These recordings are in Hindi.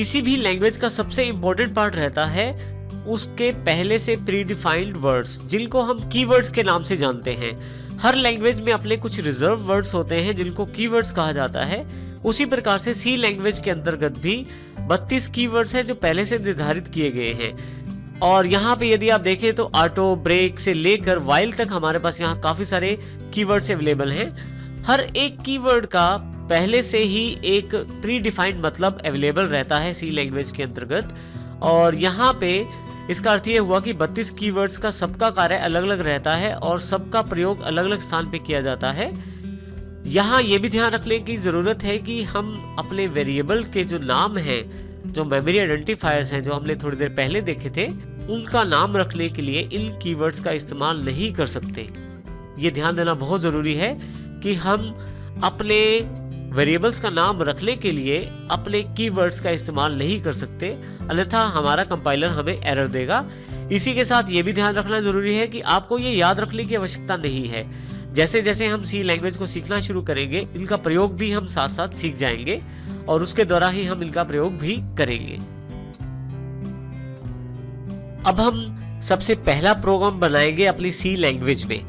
किसी भी लैंग्वेज का सबसे इंपॉर्टेंट पार्ट रहता है उसके पहले से प्री डिफाइंड वर्ड्स, जिनको हम कीवर्ड्स के नाम से जानते हैं। हर लैंग्वेज में अपने कुछ रिजर्व वर्ड्स होते हैं जिनको कीवर्ड्स कहा जाता है। उसी प्रकार से सी लैंग्वेज के अंतर्गत भी 32 कीवर्ड्स हैं जो पहले से निर्धारित किए गए हैं। और यहाँ पे यदि आप देखें तो ऑटो, ब्रेक से लेकर व्हाइल तक हमारे पास यहाँ काफी सारे कीवर्ड्स अवेलेबल हैं। हर एक कीवर्ड का पहले से ही एक प्री डिफाइंड मतलब अवेलेबल रहता है सी लैंग्वेज के अंतर्गत। और यहाँ पे इसका अर्थ ये हुआ कि 32 कीवर्ड्स का सबका कार्य अलग अलग रहता है और सबका प्रयोग अलग अलग स्थान पे किया जाता है। यहाँ ये भी ध्यान रखने की जरूरत है कि हम अपने वेरिएबल के जो नाम हैं, जो मेमोरी आइडेंटिफायर्स हैं, जो हमने थोड़ी देर पहले देखे थे, उनका नाम रखने के लिए इन कीवर्ड्स का इस्तेमाल नहीं कर सकते। ये ध्यान देना बहुत जरूरी है कि हम अपने वेरिएबल्स का नाम रखने के लिए अपने कीवर्ड्स का इस्तेमाल नहीं कर सकते, अन्यथा हमारा कंपाइलर हमें एरर देगा। इसी के साथ ये भी ध्यान रखना जरूरी है कि आपको ये याद रखने की आवश्यकता नहीं है। जैसे जैसे हम सी लैंग्वेज को सीखना शुरू करेंगे, इनका प्रयोग भी हम साथ साथ सीख जाएंगे और उसके द्वारा ही हम इनका प्रयोग भी करेंगे। अब हम सबसे पहला प्रोग्राम बनाएंगे अपनी सी लैंग्वेज में।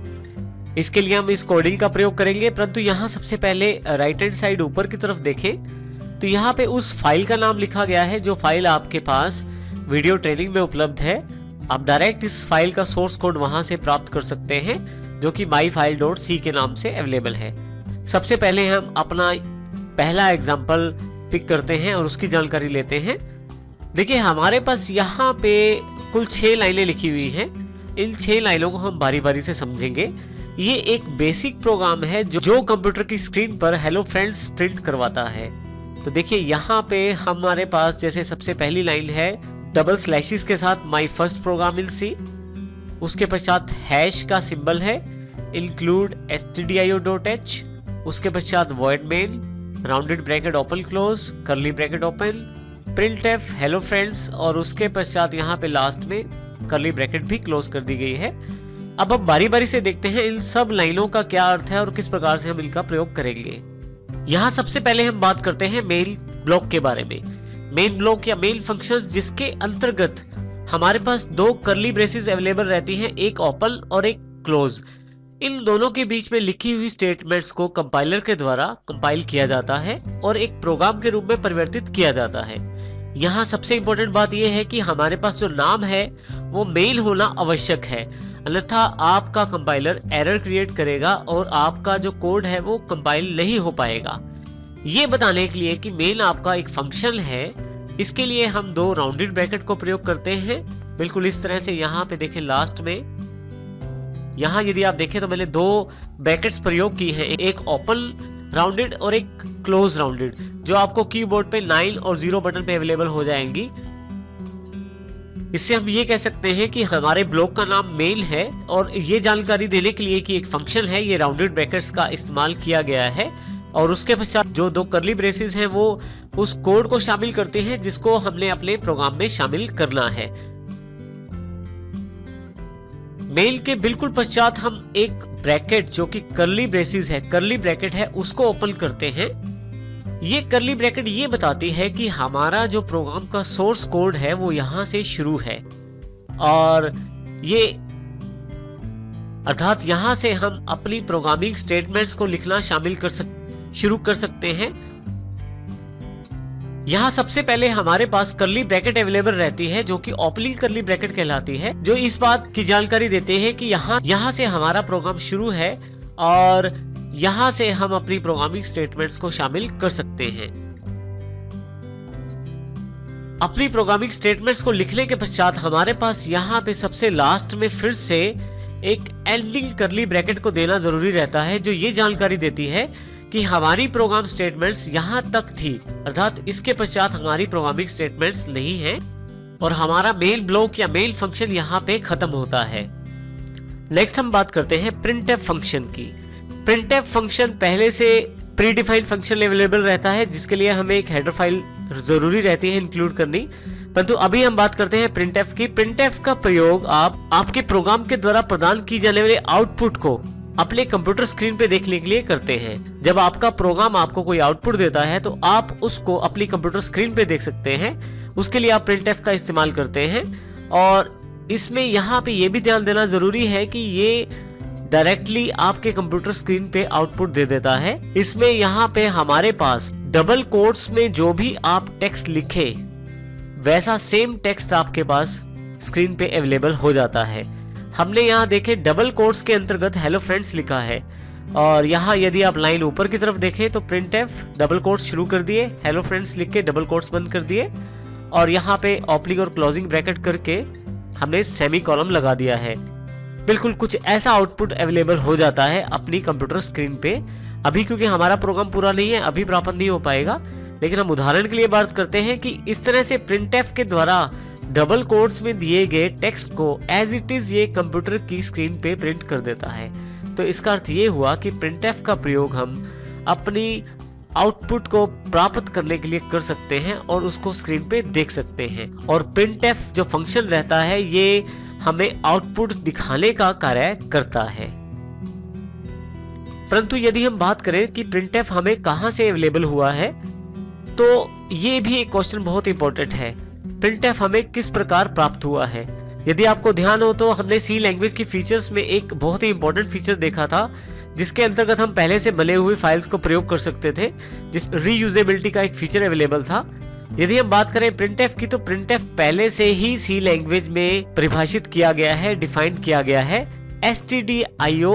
इसके लिए हम इस कोडिंग का प्रयोग करेंगे, परंतु यहाँ सबसे पहले राइट हैंड साइड ऊपर की तरफ देखें तो यहाँ पे उस फाइल का नाम लिखा गया है जो फाइल आपके पास वीडियो ट्रेनिंग में उपलब्ध है। आप डायरेक्ट इस फाइल का सोर्स कोड वहां से प्राप्त कर सकते हैं जो कि myfile.c के नाम से अवेलेबल है। सबसे पहले हम अपना पहला एग्जाम्पल पिक करते हैं और उसकी जानकारी लेते हैं। देखिए हमारे पास यहाँ पे कुल 6 लाइनें लिखी हुई हैं। इन 6 लाइनों को हम बारी बारी से समझेंगे। ये एक बेसिक प्रोग्राम है जो कंप्यूटर की स्क्रीन पर हेलो फ्रेंड्स प्रिंट करवाता है। तो देखिए यहाँ पे हमारे पास जैसे सबसे पहली लाइन है डबल स्लैशेस के साथ माय फर्स्ट प्रोग्राम इन सी, उसके पश्चात हैश का सिंबल है, इंक्लूड stdio.h, उसके पश्चात void main, rounded bracket open close, curly bracket open, printf hello friends और उसके पश्चात यहाँ पे लास्ट में कर्ली ब्रैकेट भी क्लोज कर दी गई है। अब हम बारी बारी से देखते हैं इन सब लाइनों का क्या अर्थ है और किस प्रकार से हम इनका प्रयोग करेंगे। यहाँ सबसे पहले हम बात करते हैं मेन ब्लॉक के बारे में। मेन ब्लॉक या मेन फंक्शंस जिसके अंतर्गत हमारे पास 2 कर्ली ब्रेसेस अवेलेबल रहती हैं, एक ओपन और एक क्लोज। इन दोनों के बीच में लिखी हुई स्टेटमेंट्स को कंपाइलर के द्वारा कंपाइल किया जाता है और एक प्रोग्राम के रूप में परिवर्तित किया जाता है। यहाँ सबसे इंपॉर्टेंट बात यह है कि हमारे पास जो नाम है वो मेन होना आवश्यक है, अन्यथा आपका कंपाइलर एरर क्रिएट करेगा और आपका जो कोड है वो कंपाइल नहीं हो पाएगा। ये बताने के लिए कि मेन आपका एक फंक्शन है, इसके लिए हम 2 राउंडेड ब्रैकेट को प्रयोग करते हैं। बिल्कुल इस तरह से यहाँ पे देखें लास्ट में, यहाँ यदि आप देखें तो मैंने 2 ब्रैकेट्स प्रयोग की हैं, एक ओपन राउंडेड और एक क्लोज राउंडेड, जो आपको कीबोर्ड पे 9 और 0 बटन पे अवेलेबल हो जाएंगी। इससे हम ये कह सकते हैं कि हमारे ब्लॉक का नाम मेन है और ये जानकारी देने के लिए कि एक फंक्शन है, ये राउंडेड ब्रैकेट्स का इस्तेमाल किया गया है। और उसके पश्चात जो 2 कर्ली ब्रेसेस हैं वो उस कोड को शामिल करते हैं जिसको हमने अपने प्रोग्राम में शामिल करना है। मेन के बिल्कुल पश्चात हम एक ब्रैकेट जो कि कर्ली ब्रेसेस है, कर्ली ब्रैकेट है, उसको ओपन करते हैं। ये कर्ली ब्रैकेट ये बताती है कि हमारा जो प्रोग्राम का सोर्स कोड है वो यहां से शुरू है और ये अर्थात यहां से हम अपनी प्रोग्रामिंग स्टेटमेंट्स को लिखना शुरू कर सकते हैं। यहाँ सबसे पहले हमारे पास कर्ली ब्रैकेट अवेलेबल रहती है जो कि ओपनिंग कर्ली ब्रैकेट कहलाती है, जो इस बात की जानकारी देते हैं कि यहाँ से हमारा प्रोग्राम शुरू है और यहाँ से हम अपनी प्रोग्रामिंग स्टेटमेंट्स को शामिल कर सकते हैं। अपनी प्रोग्रामिंग स्टेटमेंट्स को लिखने के पश्चात हमारे पास यहाँ पे सबसे लास्ट में फिर से एक एंडिंग कर्ली ब्रैकेट को देना जरूरी रहता है, जो ये जानकारी देती है कि हमारी प्रोग्राम स्टेटमेंट्स यहाँ तक थी, अर्थात इसके पश्चात हमारी प्रोग्रामिंग स्टेटमेंट्स नहीं है और हमारा मेन ब्लॉक या मेन फंक्शन यहाँ पे खत्म होता है। नेक्स्ट हम बात करते हैं printf फंक्शन की। printf फंक्शन पहले से प्री डिफाइंड फंक्शन अवेलेबल रहता है जिसके लिए हमें एक हेडर फाइल जरूरी रहती है इंक्लूड करनी, परंतु अभी हम बात करते हैं printf की। printf का प्रयोग आप आपके प्रोग्राम के द्वारा प्रदान की जाने वाले आउटपुट को अपने कंप्यूटर स्क्रीन पे देखने के लिए करते हैं। जब आपका प्रोग्राम आपको कोई आउटपुट देता है तो आप उसको अपनी कंप्यूटर स्क्रीन पे देख सकते हैं। उसके लिए आप printf का इस्तेमाल करते हैं। और इसमें यहाँ पे ये भी ध्यान देना जरूरी है कि ये डायरेक्टली आपके कंप्यूटर स्क्रीन पे आउटपुट दे देता है। इसमें यहाँ पे हमारे पास डबल कोट्स में जो भी आप टेक्स्ट लिखे वैसा सेम टेक्स्ट आपके पास स्क्रीन पे अवेलेबल हो जाता है। हमने यहाँ देखे डबल कोट्स के अंतर्गत हेलो फ्रेंड्स लिखा है, और यहाँ यदि आप लाइन ऊपर की तरफ देखें तो printf डबल कोट्स शुरू कर दिए, हेलो फ्रेंड्स लिख के डबल कोट्स बंद कर दिए, और यहाँ पे ओपनिंग और क्लोजिंग ब्रैकेट करके हमने सेमी कॉलम लगा दिया है। बिल्कुल कुछ ऐसा आउटपुट अवेलेबल हो जाता है अपनी कंप्यूटर स्क्रीन पे। अभी क्योंकि हमारा प्रोग्राम पूरा नहीं है, अभी प्राप्त नहीं हो पाएगा, लेकिन हम उदाहरण के लिए बात करते हैं कि इस तरह से printf के द्वारा डबल कोट्स में दिए गए टेक्स्ट को एज इट इज ये कंप्यूटर की स्क्रीन पे प्रिंट कर देता है। तो इसका अर्थ ये हुआ कि printf का प्रयोग हम अपनी आउटपुट को प्राप्त करने के लिए कर सकते हैं और उसको स्क्रीन पे देख सकते हैं। और printf जो फंक्शन रहता है ये हमें आउटपुट दिखाने का कार्य करता है। परंतु यदि हम बात करें कि printf हमें कहां से अवेलेबल हुआ है, तो ये भी एक क्वेश्चन बहुत इंपॉर्टेंट है। printf हमें किस प्रकार प्राप्त हुआ है? यदि आपको ध्यान हो तो हमने सी लैंग्वेज की फीचर्स में एक बहुत ही इंपॉर्टेंट फीचर देखा था, जिसके अंतर्गत हम पहले से बने हुए फाइल्स को प्रयोग कर सकते थे, जिस रीयूजेबिलिटी का एक फीचर अवेलेबल था। यदि हम बात करें printf की, तो printf पहले से ही सी लैंग्वेज में परिभाषित किया गया है, डिफाइंड किया गया है stdio.h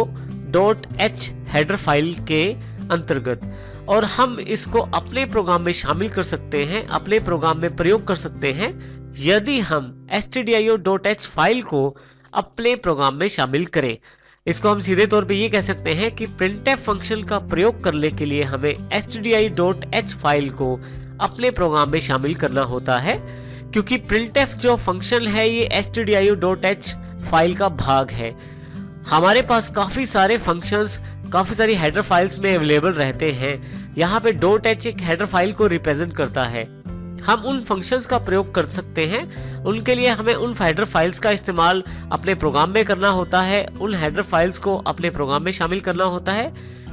हेडर फाइल के अंतर्गत, और हम इसको अपने प्रोग्राम में शामिल कर सकते हैं, अपने प्रोग्राम में प्रयोग कर सकते हैं यदि हम stdio.h फाइल को अपने प्रोग्राम में शामिल करें। इसको हम सीधे तौर पे ये कह सकते हैं कि printf फंक्शन का प्रयोग करने के लिए हमें stdio.h फाइल को अपने प्रोग्राम में शामिल करना होता है, क्योंकि printf जो फंक्शन है ये stdio.h फाइल का भाग है। हमारे पास काफी सारे फंक्शंस, काफी सारी हेडर फाइल्स में अवेलेबल रहते हैं। यहाँ पे .h एक हेडर फाइल को रिप्रेजेंट करता है। हम उन फंक्शंस का प्रयोग कर सकते हैं, उनके लिए हमें उन हेडर फाइल्स का इस्तेमाल अपने प्रोग्राम में करना होता है, उन हेडर फाइल्स को अपने प्रोग्राम में शामिल करना होता है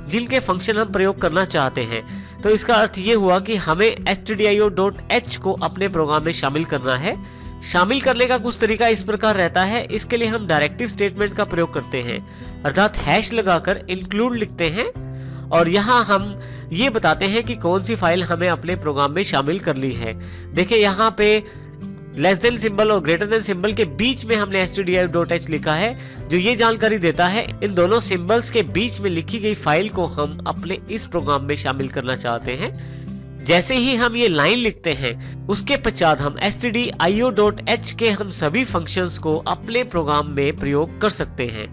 जिनके फंक्शन हम प्रयोग करना चाहते हैं। तो इसका अर्थ ये हुआ कि हमें stdio.h को अपने प्रोग्राम में शामिल करना है। शामिल करने का कुछ तरीका इस प्रकार रहता है। इसके लिए हम डायरेक्टिव स्टेटमेंट का प्रयोग करते हैं, अर्थात हैश लगाकर इंक्लूड लिखते हैं, और यहाँ हम ये बताते हैं कि कौन सी फाइल हमें अपने प्रोग्राम में शामिल कर ली है। देखिए यहाँ पे लेस देन सिंबल और ग्रेटर देन सिंबल के बीच में हमने stdio.h लिखा है, जो ये जानकारी देता है इन दोनों सिंबल्स के बीच में लिखी गई फाइल को हम अपने इस प्रोग्राम में शामिल करना चाहते हैं। जैसे ही हम ये लाइन लिखते हैं, उसके पश्चात हम stdio.h के हम सभी फंक्शंस को अपने प्रोग्राम में प्रयोग कर सकते हैं।